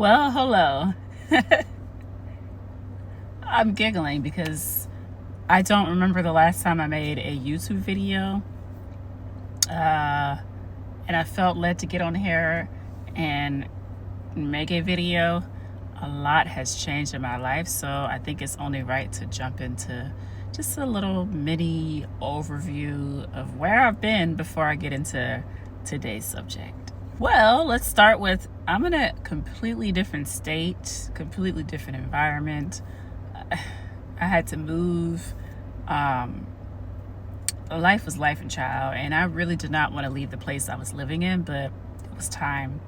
Well, hello. I'm giggling because I don't remember the last time I made a YouTube video. Uh, and I felt led to get on here and make a video. A lot has changed in my life, so I think it's only right to jump into just a little mini overview of where I've been before I get into today's subject. Well, let's start with I'm in a completely different state, completely different environment. I had to move. Life was life and child, and I really did not want to leave the place I was living in, but it was time.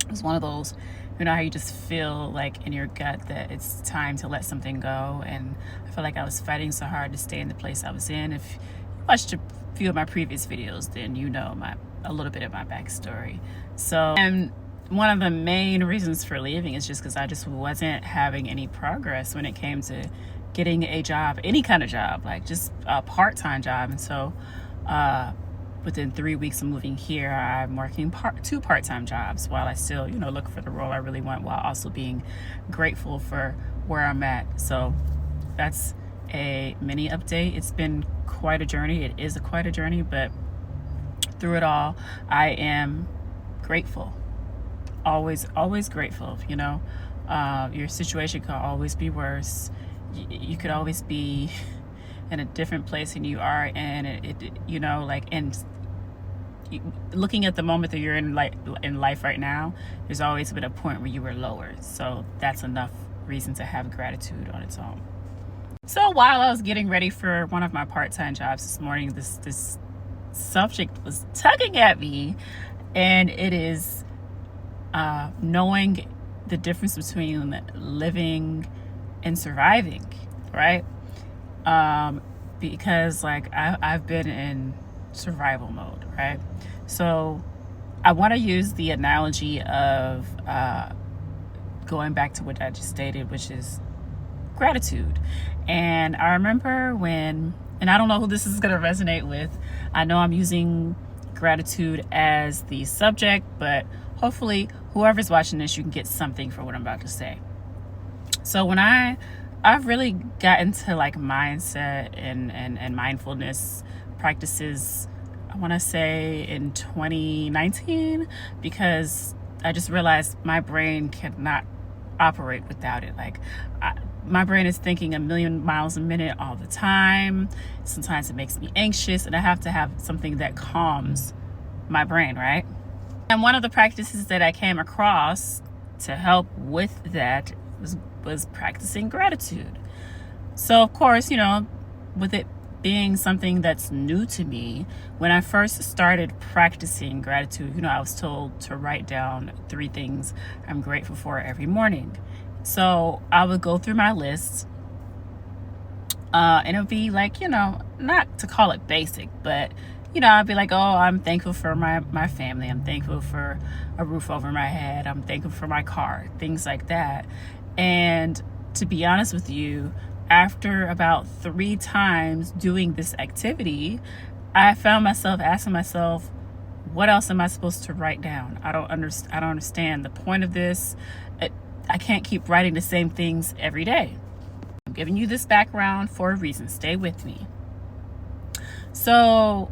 It was one of those, how you just feel like in your gut that it's time to let something go. And I felt like I was fighting so hard to stay in the place I was in. If you watched a few of my previous videos, then you know a little bit of my backstory. So, and one of the main reasons for leaving is just because I just wasn't having any progress when it came to getting a job, any kind of job, like just a part-time job. And so within 3 weeks of moving here, I'm working two part-time jobs while I still, look for the role I really want, while also being grateful for where I'm at. So that's a mini update. It's been quite a journey. It is quite a journey, but through it all, I am grateful. Always grateful. Your situation could always be worse. You could always be in a different place than you are in. And looking at the moment that you're in life right now, there's always been a point where you were lower. So that's enough reason to have gratitude on its own. So while I was getting ready for one of my part-time jobs this morning, this subject was tugging at me, and it is knowing the difference between living and surviving, right? Because I've been in survival mode, right? So I want to use the analogy of going back to what I just stated, which is gratitude. And I remember and I don't know who this is going to resonate with. I know I'm using gratitude as the subject, but hopefully whoever's watching this, you can get something from what I'm about to say. So when I've really gotten to mindset and mindfulness practices, I want to say in 2019, because I just realized my brain cannot operate without it. My brain is thinking 1,000,000 miles a minute all the time. Sometimes it makes me anxious, and I have to have something that calms my brain, right? And one of the practices that I came across to help with that was practicing gratitude. So of course, with it being something that's new to me, when I first started practicing gratitude, I was told to write down 3 things I'm grateful for every morning. So I would go through my list, and it would be not to call it basic, but I'd be like, oh, I'm thankful for my family. I'm thankful for a roof over my head. I'm thankful for my car, things like that. And to be honest with you, after about 3 times doing this activity, I found myself asking myself, what else am I supposed to write down? I don't understand the point of this. I can't keep writing the same things every day. I'm giving you this background for a reason. Stay with me. So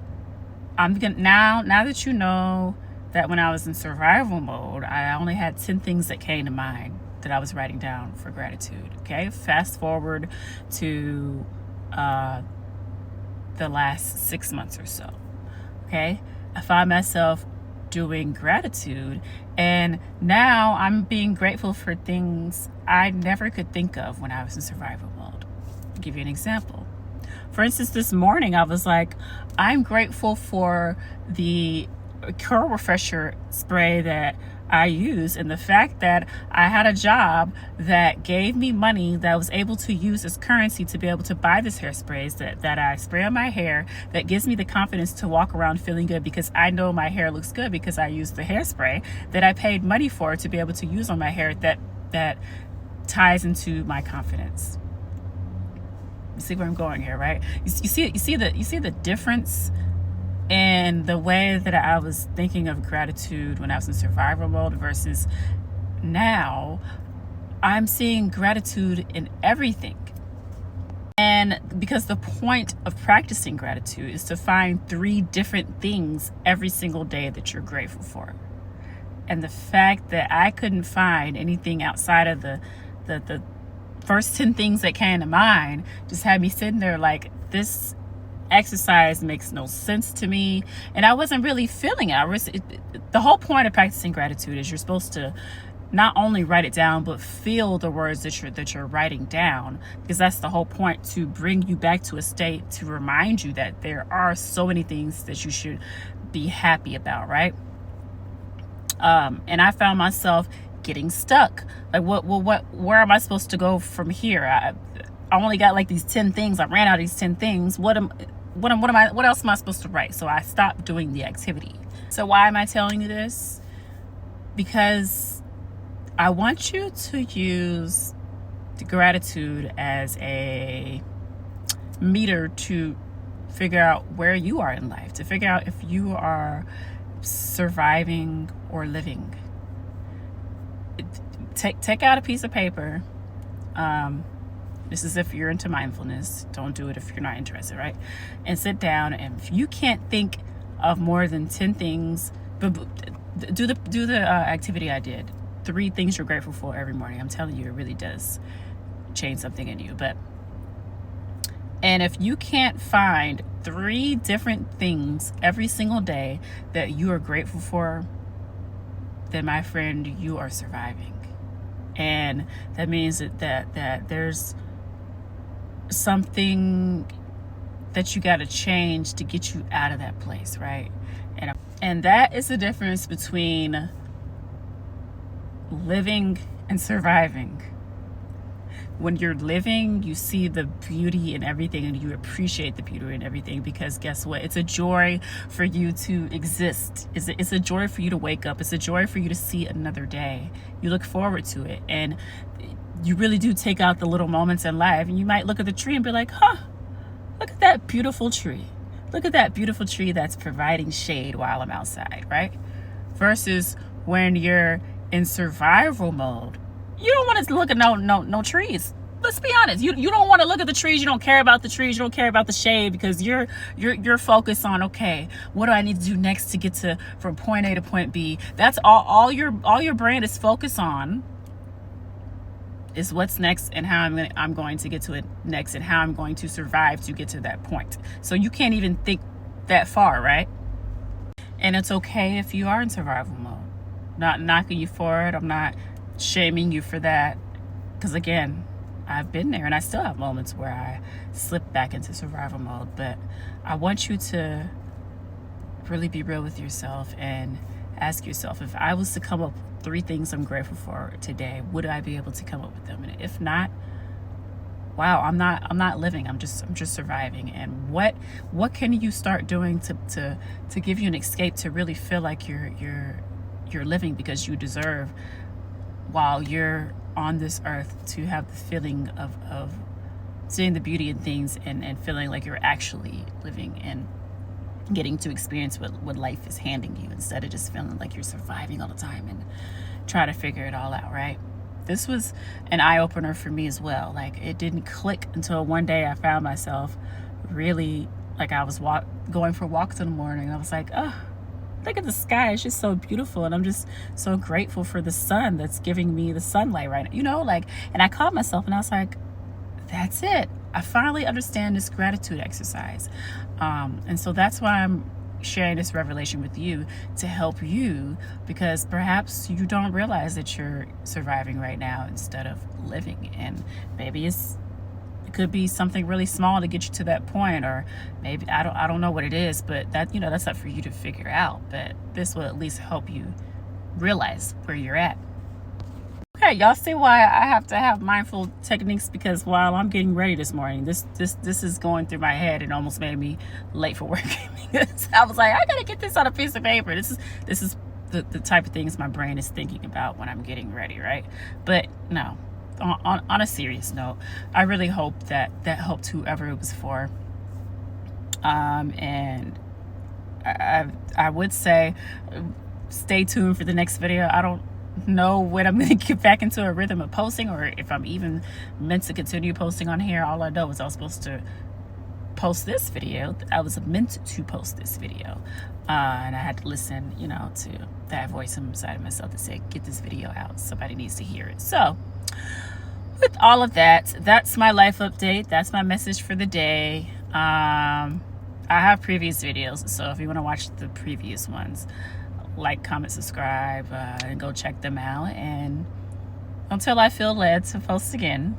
now that you know that when I was in survival mode, I only had 10 things that came to mind that I was writing down for gratitude. Okay, fast forward to the last 6 months or so. Okay, I find myself doing gratitude, and now I'm being grateful for things I never could think of when I was in survival mode. I'll give you an example. For instance, this morning I was like, I'm grateful for the curl refresher spray that I use, and the fact that I had a job that gave me money that I was able to use as currency to be able to buy this hairspray that I spray on my hair, that gives me the confidence to walk around feeling good because I know my hair looks good because I used the hairspray that I paid money for to be able to use on my hair, that ties into my confidence. You see where I'm going here, right? You see the difference in the way that I was thinking of gratitude when I was in survival mode versus now I'm seeing gratitude in everything. And because the point of practicing gratitude is to find 3 different things every single day that you're grateful for. And the fact that I couldn't find anything outside of the first 10 things that came to mind just had me sitting there like, this exercise makes no sense to me. And I wasn't really feeling it. The whole point of practicing gratitude is you're supposed to not only write it down, but feel the words that you're writing down, because that's the whole point, to bring you back to a state to remind you that there are so many things that you should be happy about, right? And I found myself getting stuck. Like, where am I supposed to go from here? I only got like these 10 things. I ran out of these 10 things. What else am I supposed to write? So I stopped doing the activity. So why am I telling you this? Because I want you to use the gratitude as a meter to figure out where you are in life, to figure out if you are surviving or living. Take out a piece of paper. This is if you're into mindfulness. Don't do it if you're not interested, right? And sit down, and if you can't think of more than 10 things, but do the activity I did. 3 things you're grateful for every morning. I'm telling you, it really does change something in you. And if you can't find 3 different things every single day that you are grateful for, then my friend, you are surviving. And that means that there's something that you got to change to get you out of that place, right? And that is the difference between living and surviving. When you're living, you see the beauty in everything, and you appreciate the beauty in everything, because guess what? It's a joy for you to exist. It's a joy for you to wake up. It's a joy for you to see another day. You look forward to it, and you really do take out the little moments in life. And you might look at the tree and be like, look at that beautiful tree. Look at that beautiful tree that's providing shade while I'm outside, right? Versus when you're in survival mode, you don't want to look at no trees. Let's be honest. You don't want to look at the trees. You don't care about the trees. You don't care about the shade, because you're focused on, okay, what do I need to do next to get from point A to point B? That's all your brain is focused on, is what's next and how I'm going to get to it next, and how I'm going to survive to get to that point. So you can't even think that far, right? And it's okay if you are in survival mode. Not knocking you for it. I'm not shaming you for that, because again, I've been there, and I still have moments where I slip back into survival mode. But I want you to really be real with yourself and ask yourself, if I was to come up with 3 things I'm grateful for today, would I be able to come up with them? And if not, wow, I'm not living. I'm just surviving. And what can you start doing to give you an escape, to really feel like you're living, because you deserve, while you're on this earth, to have the feeling of seeing the beauty in things, and feeling like you're actually living and getting to experience what life is handing you, instead of just feeling like you're surviving all the time and try to figure it all out, right? This was an eye-opener for me as well. Like, it didn't click until one day I found myself really, like, I was going for walks in the morning, and I was like, oh, look at the sky. It's just so beautiful. And I'm just so grateful for the sun that's giving me the sunlight right now, and I caught myself, and I was like, that's it. I finally understand this gratitude exercise. And so that's why I'm sharing this revelation with you, to help you, because perhaps you don't realize that you're surviving right now instead of living. And maybe it could be something really small to get you to that point, or maybe I don't know what it is, but that's up for you to figure out. But this will at least help you realize where you're at. Okay, y'all see why I have to have mindful techniques, because while I'm getting ready this morning, this is going through my head, and almost made me late for work. Because I was like, I gotta get this on a piece of paper. This is the type of things my brain is thinking about when I'm getting ready, right? But no, on a serious note, I really hope that helped whoever it was for. And I would say, stay tuned for the next video. I don't know when I'm going to get back into a rhythm of posting, or if I'm even meant to continue posting on here. All I know is I was supposed to post this video. I was meant to post this video, and I had to listen, you know, to that voice inside of myself that said, get this video out, somebody needs to hear it. So with all of that, that's my life update. That's my message for the day. I have previous videos, so if you want to watch the previous ones, like, comment, subscribe, and go check them out. And until I feel led to post again,